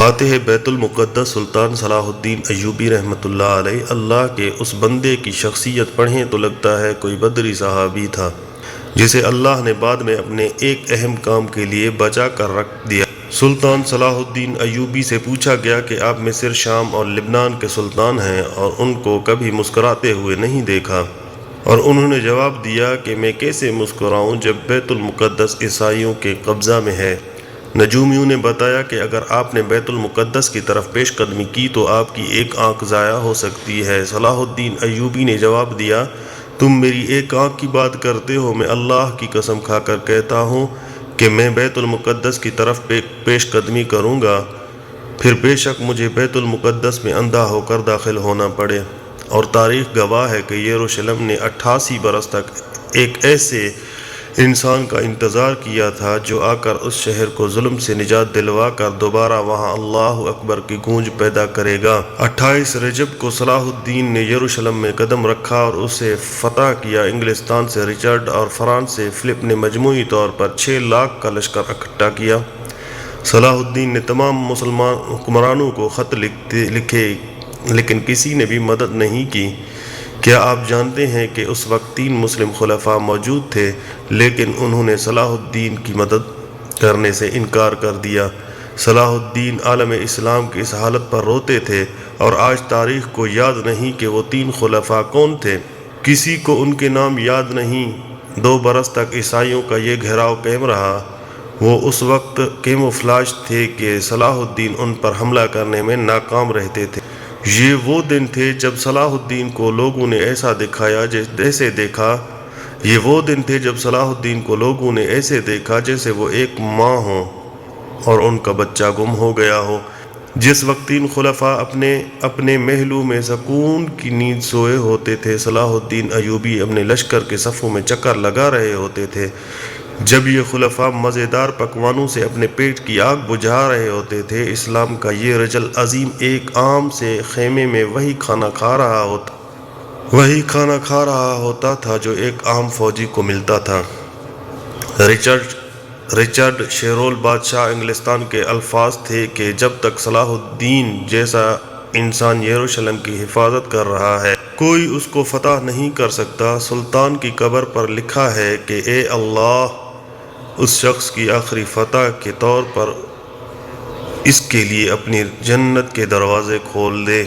فاتح بیت المقدس سلطان صلاح الدین ایوبی رحمۃ اللہ علیہ اللہ کے اس بندے کی شخصیت پڑھیں تو لگتا ہے کوئی بدری صحابی تھا جسے اللہ نے بعد میں اپنے ایک اہم کام کے لیے بچا کر رکھ دیا۔ سلطان صلاح الدین ایوبی سے پوچھا گیا کہ آپ مصر، شام اور لبنان کے سلطان ہیں اور ان کو کبھی مسکراتے ہوئے نہیں دیکھا، اور انہوں نے جواب دیا کہ میں کیسے مسکراؤں جب بیت المقدس عیسائیوں کے قبضہ میں ہے۔ نجومیوں نے بتایا کہ اگر آپ نے بیت المقدس کی طرف پیش قدمی کی تو آپ کی ایک آنکھ ضائع ہو سکتی ہے۔ صلاح الدین ایوبی نے جواب دیا، تم میری ایک آنکھ کی بات کرتے ہو، میں اللہ کی قسم کھا کر کہتا ہوں کہ میں بیت المقدس کی طرف پیش قدمی کروں گا، پھر بے شک مجھے بیت المقدس میں اندھا ہو کر داخل ہونا پڑے۔ اور تاریخ گواہ ہے کہ یروشلم نے 88 برس تک ایک ایسے انسان کا انتظار کیا تھا جو آ کر اس شہر کو ظلم سے نجات دلوا کر دوبارہ وہاں اللہ اکبر کی گونج پیدا کرے گا۔ 28 رجب کو صلاح الدین نے یروشلم میں قدم رکھا اور اسے فتح کیا۔ انگلستان سے رچرڈ اور فرانس سے فلپ نے مجموعی طور پر 6 لاکھ کا لشکر اکٹھا کیا۔ صلاح الدین نے تمام مسلمان حکمرانوں کو خط لکھے لیکن کسی نے بھی مدد نہیں کی۔ کیا آپ جانتے ہیں کہ اس وقت 3 مسلم خلفاء موجود تھے لیکن انہوں نے صلاح الدین کی مدد کرنے سے انکار کر دیا۔ صلاح الدین عالم اسلام کی اس حالت پر روتے تھے اور آج تاریخ کو یاد نہیں کہ وہ 3 خلفاء کون تھے۔ کسی کو ان کے نام یاد نہیں۔ 2 برس تک عیسائیوں کا یہ گھیراؤ قائم رہا۔ وہ اس وقت کیموفلاج تھے کہ صلاح الدین ان پر حملہ کرنے میں ناکام رہتے تھے۔ یہ وہ دن تھے جب صلاح الدین کو لوگوں نے ایسا دکھایا جیسے دیکھا جیسے وہ ایک ماں ہو اور ان کا بچہ گم ہو گیا ہو۔ جس وقت 3 خلفاء اپنے محلوں میں سکون کی نیند سوئے ہوتے تھے، صلاح الدین ایوبی اپنے لشکر کے صفوں میں چکر لگا رہے ہوتے تھے۔ جب یہ خلفاء مزیدار پکوانوں سے اپنے پیٹ کی آگ بجھا رہے ہوتے تھے، اسلام کا یہ رجل عظیم ایک عام سے خیمے میں وہی کھانا کھا رہا ہوتا تھا جو ایک عام فوجی کو ملتا تھا۔ رچرڈ شیرول بادشاہ انگلستان کے الفاظ تھے کہ جب تک صلاح الدین جیسا انسان یروشلم کی حفاظت کر رہا ہے کوئی اس کو فتح نہیں کر سکتا۔ سلطان کی قبر پر لکھا ہے کہ اے اللہ، اس شخص کی آخری فتح کے طور پر اس کے لیے اپنی جنت کے دروازے کھول دے۔